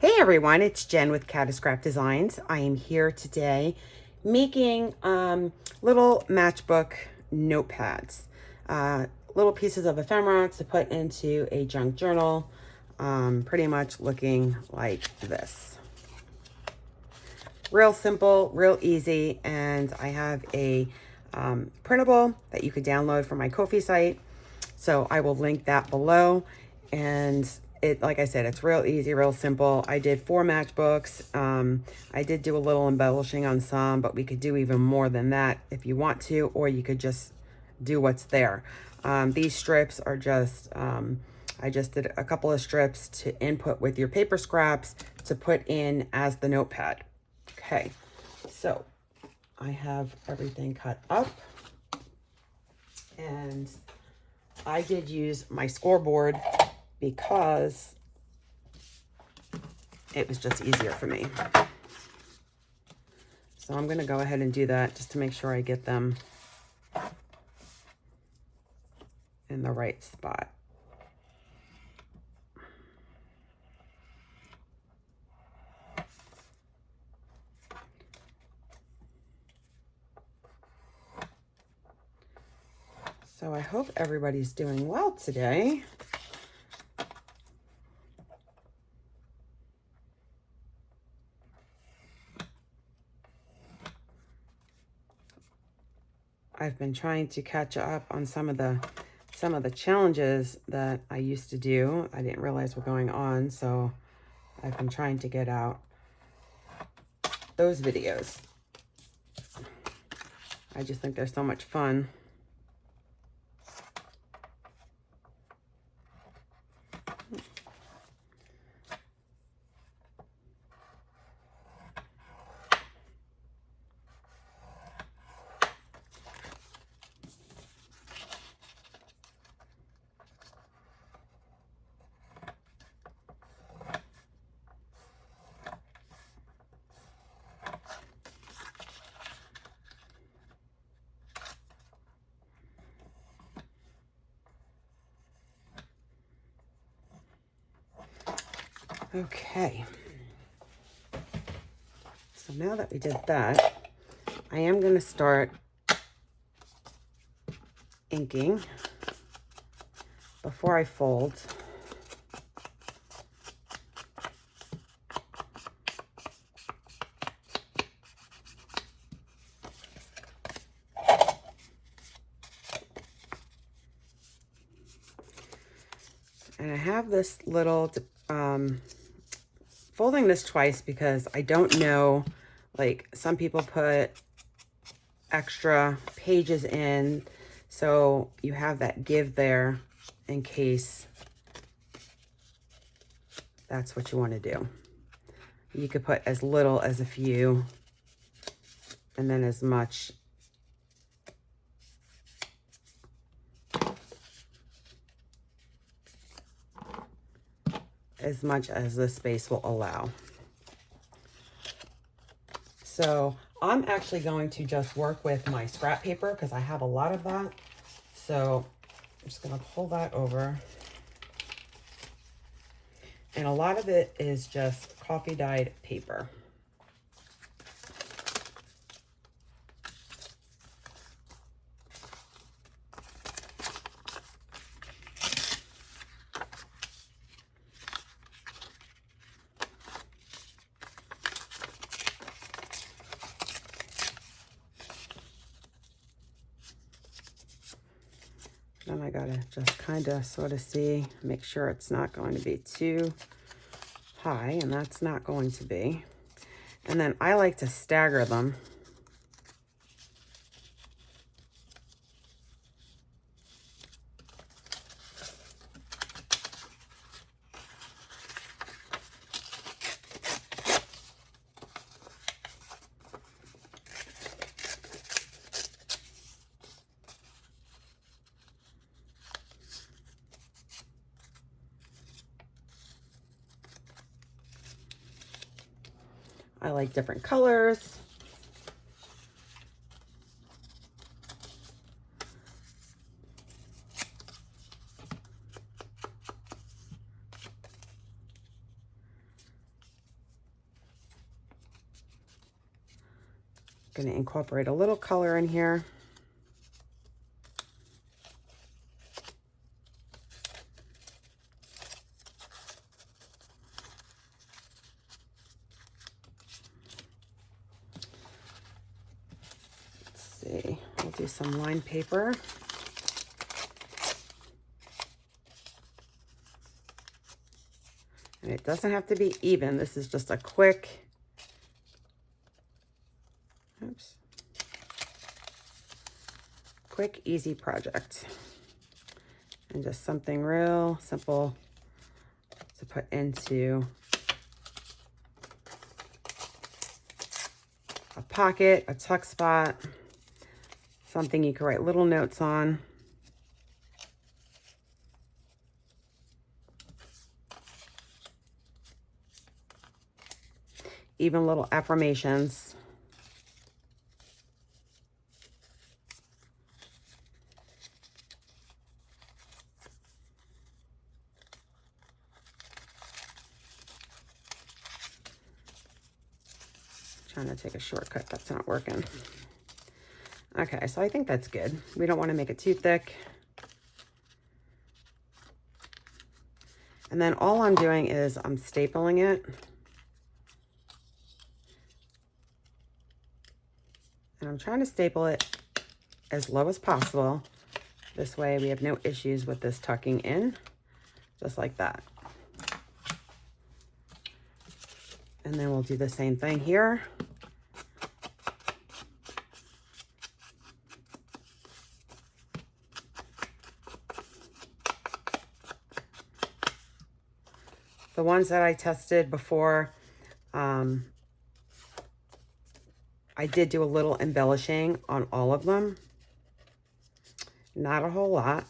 Hey everyone, it's Jen with Caddis Scrap Designs. I am here today making little matchbook notepads, little pieces of ephemera to put into a junk journal, pretty much looking like this. Real simple, real easy, and I have a printable that you could download from my Ko-fi site, so I will link that below. And like I said, it's real easy, real simple. I did 4 matchbooks. I did do a little embellishing on some, but we could do even more than that if you want to, or you could just do what's there. These strips are just, I just did a couple of strips to input with your paper scraps to put in as the notepad. Okay, so I have everything cut up, and I did use my scoreboard because it was just easier for me. So I'm going to go ahead and do that just to make sure I get them in the right spot. So I hope everybody's doing well today. I've been trying to catch up on some of the challenges that I used to do. I didn't realize were going on, so I've been trying to get out those videos. I just think they're so much fun. Okay, so now that we did that, I am going to start inking before I fold. And I have this little, folding this twice because I don't know, like some people put extra pages in, so you have that give there in case that's what you want to do. You could put as little as a few and then as much as the space will allow. So I'm actually going to just work with my scrap paper because I have a lot of that. So I'm just going to pull that over. And a lot of it is just coffee dyed paper. Then I gotta just kind of sort of see, make sure it's not going to be too high, and that's not going to be. And then I like to stagger them. I like different colors. Going to incorporate a little color in here. Let's see, I'll do some line paper. And it doesn't have to be even. This is just a quick, oops, quick, easy project. And just something real simple to put into a pocket, a tuck spot, something you can write little notes on. Even little affirmations. Trying to take a shortcut, that's not working. Okay, so I think that's good. We don't want to make it too thick. And then all I'm doing is I'm stapling it. And I'm trying to staple it as low as possible. This way we have no issues with this tucking in, just like that. And then we'll do the same thing here. The ones that I tested before, I did do a little embellishing on all of them. Not a whole lot,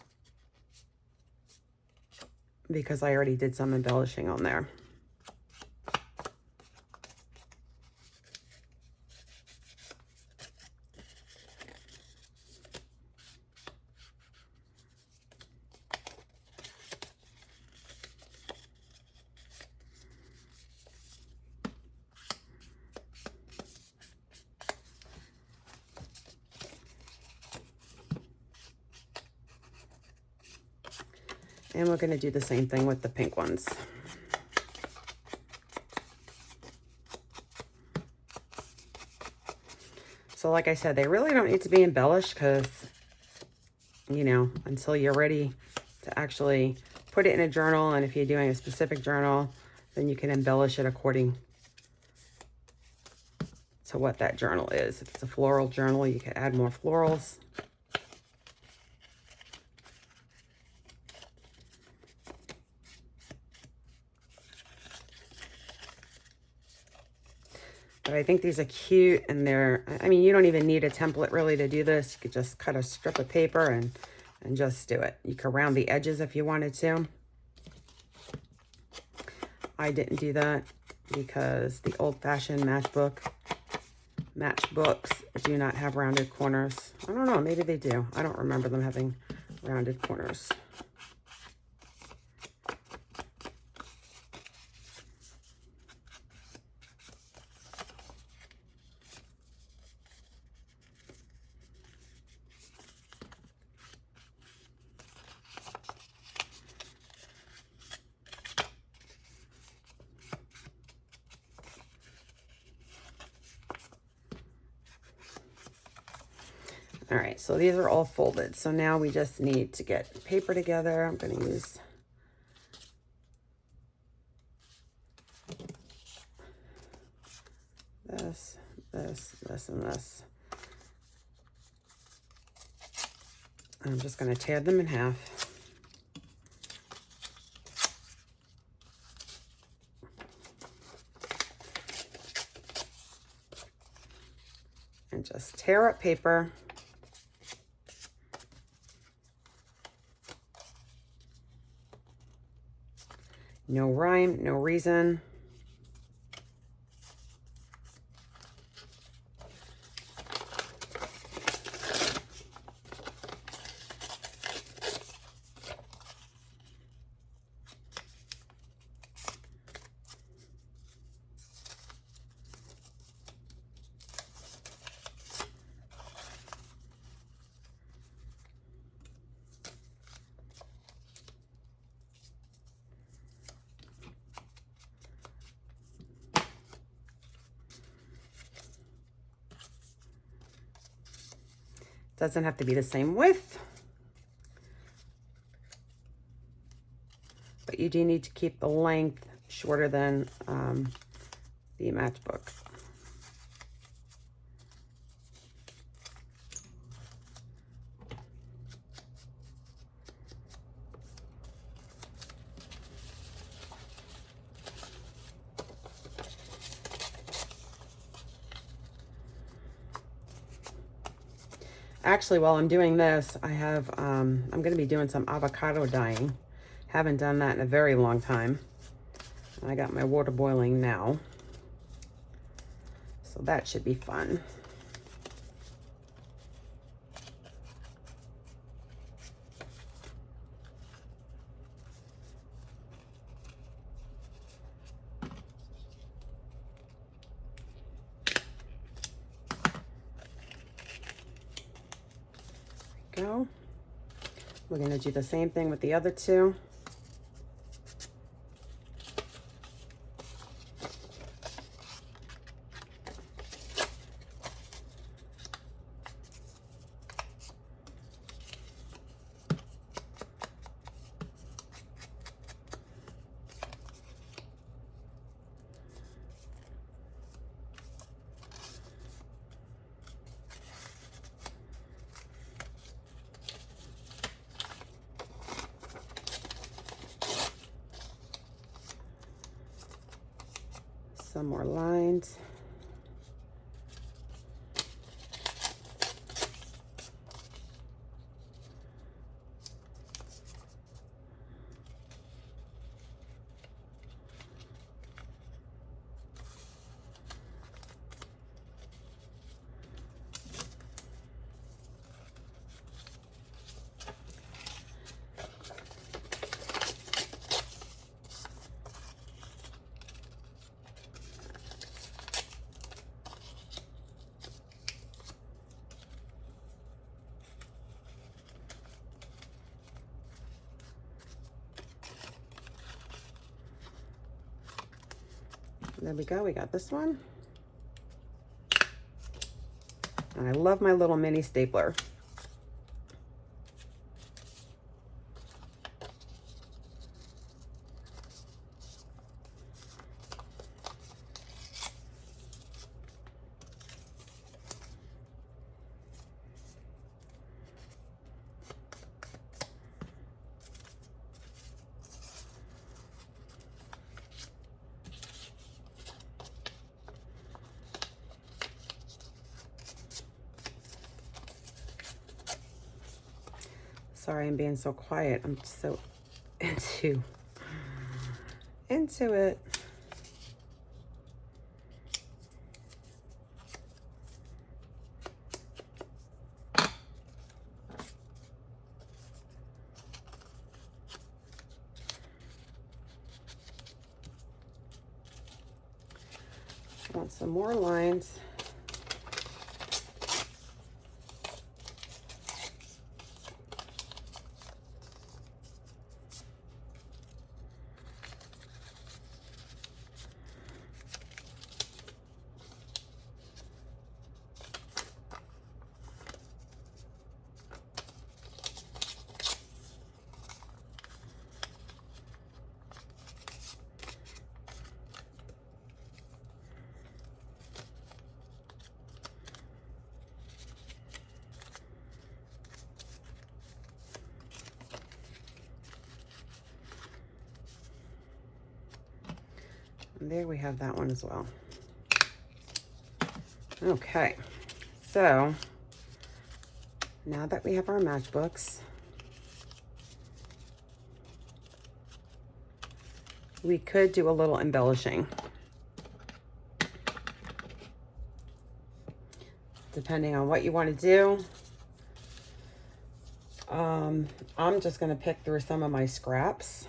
because I already did some embellishing on there. And we're going to do the same thing with the pink ones. So like I said, they really don't need to be embellished because, you know, until you're ready to actually put it in a journal. And if you're doing a specific journal, then you can embellish it according to what that journal is. If it's a floral journal, you can add more florals. But I think these are cute, and they're, I mean, you don't even need a template really to do this. You could just cut a strip of paper and just do it. You could round the edges if you wanted to. I didn't do that because the old-fashioned matchbooks do not have rounded corners. I don't know, maybe they do. I don't remember them having rounded corners. All right, so these are all folded. So now we just need to get paper together. I'm going to use this, this, and this. I'm just going to tear them in half. And just tear up paper. No rhyme, no reason. Doesn't have to be the same width, but you do need to keep the length shorter than the matchbooks. Actually, while I'm doing this, I have, I'm going to be doing some avocado dyeing. Haven't done that in a very long time. I got my water boiling now. So that should be fun. Go. We're going to do the same thing with the other two. Some more lines. There we go, we got this one. And I love my little mini stapler. Sorry, I'm being so quiet. I'm just so into it. I want some more lines. And there we have that one as well. Okay, so now that we have our matchbooks, we could do a little embellishing. Depending on what you want to do. I'm just going to pick through some of my scraps.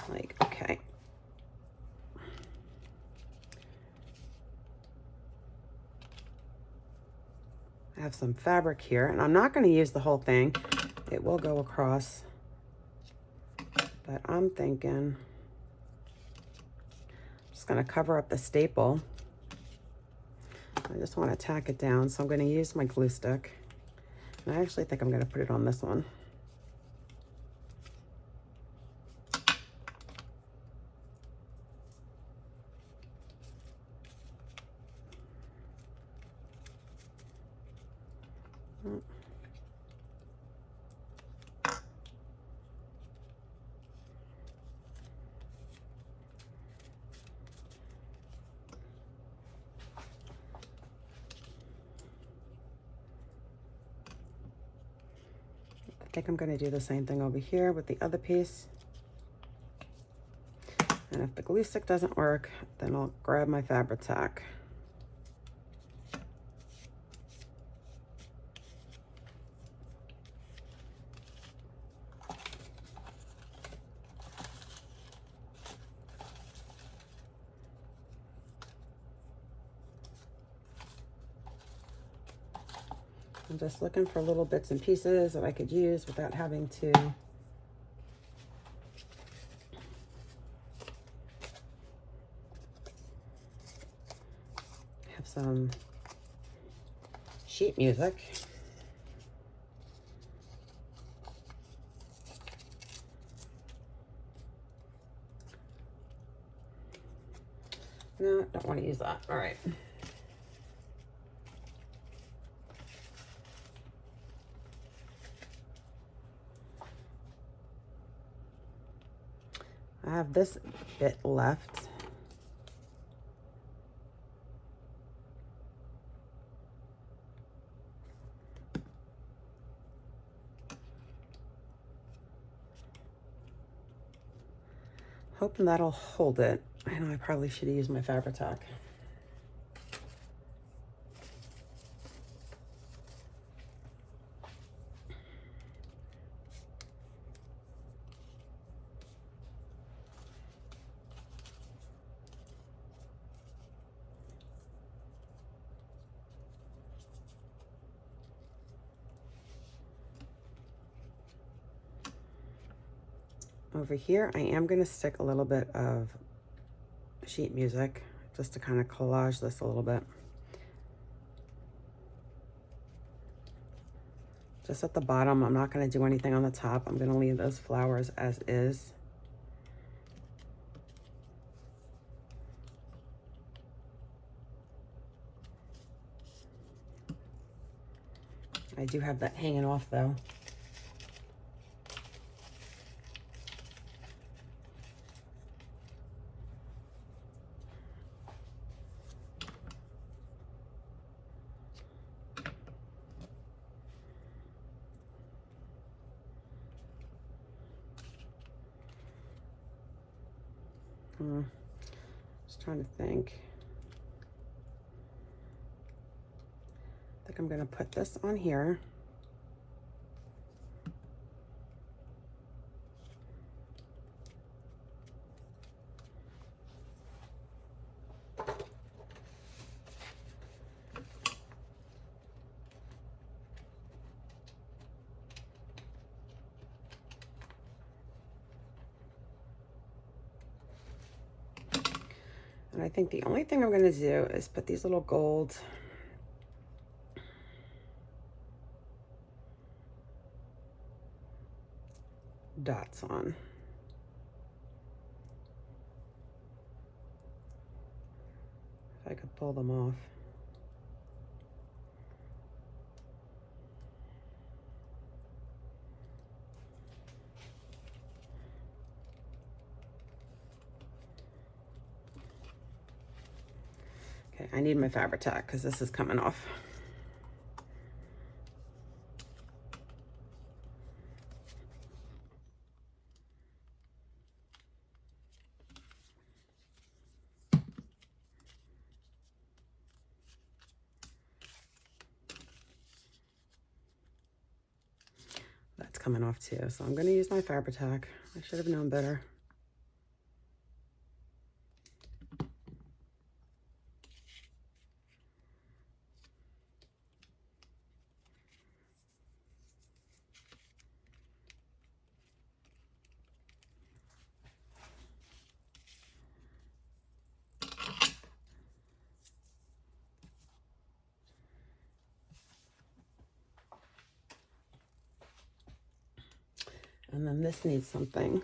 Like, okay. I have some fabric here, and I'm not going to use the whole thing. It will go across. But I'm thinking Just gonna cover up the staple. I just want to tack it down, so I'm going to use my glue stick. And I actually think I'm going to put it on this one. I think I'm going to do the same thing over here with the other piece. And if the glue stick doesn't work, then I'll grab my fabric tack. I'm just looking for little bits and pieces that I could use without having to have some sheet music. No, don't want to use that. All right. I have this bit left. Hoping that'll hold it. I know I probably should have used my fabric tack. Over here, I am going to stick a little bit of sheet music just to kind of collage this a little bit. Just at the bottom, I'm not going to do anything on the top. I'm going to leave those flowers as is. I do have that hanging off though. Just trying to think. I think I'm going to put this on here. And I think the only thing I'm going to do is put these little gold dots on. If I could pull them off. Okay, I need my fabric tack because this is coming off. That's coming off too, so I'm going to use my fabric tack. I should have known better. And then this needs something.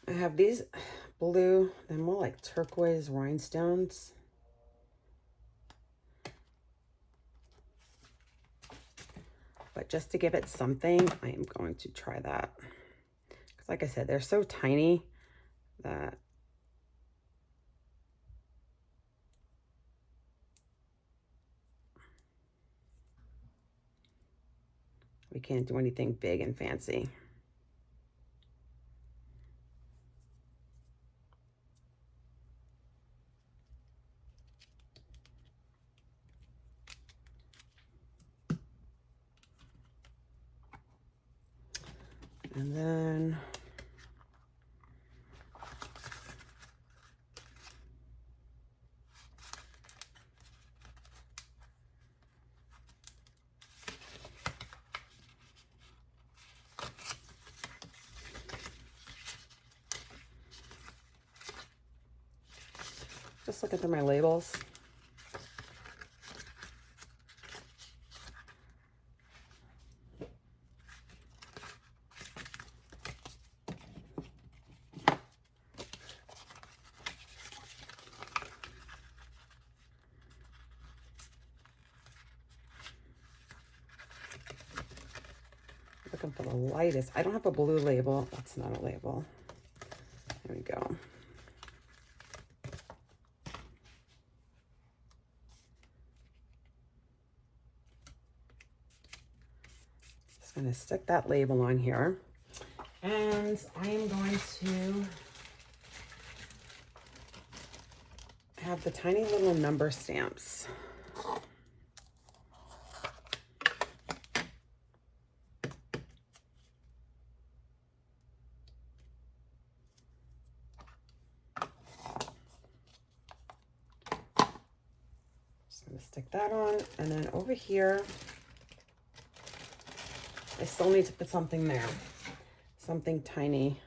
I have these blue, they're more like turquoise rhinestones. But just to give it something, I am going to try that. Because like I said, they're so tiny that we can't do anything big and fancy. And then just looking through my labels. Looking for the lightest. I don't have a blue label. That's not a label. There we go. Just going to stick that label on here. And I am going to have the tiny little number stamps. Stick that on, and then over here, I still need to put something there, something tiny.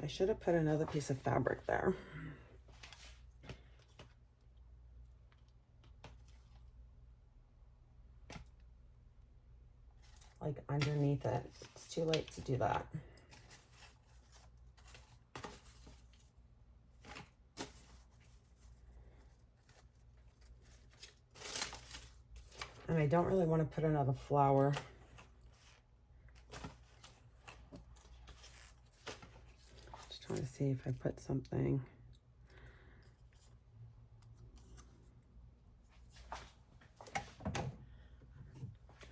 I should have put another piece of fabric there. Like underneath it. It's too late to do that. And I don't really want to put another flower. Just trying to see if I put something.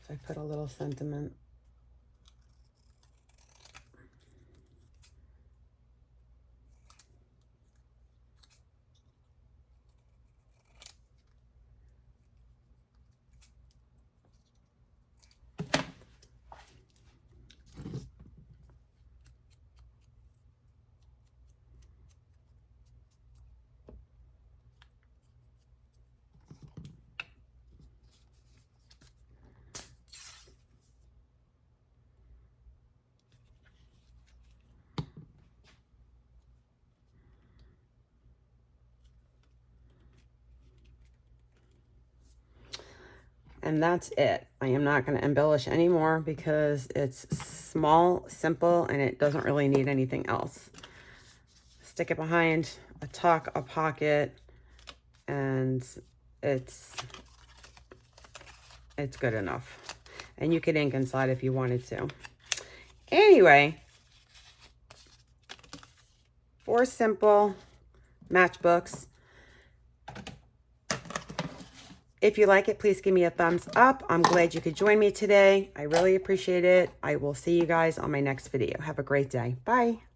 If I put a little sentiment. And that's it. I am not going to embellish anymore because it's small, simple, and it doesn't really need anything else. Stick it behind a tuck, a pocket, and it's good enough. And you could ink inside if you wanted to. Anyway, 4 simple matchbooks. If you like it, please give me a thumbs up. I'm glad you could join me today. I really appreciate it. I will see you guys on my next video. Have a great day. Bye.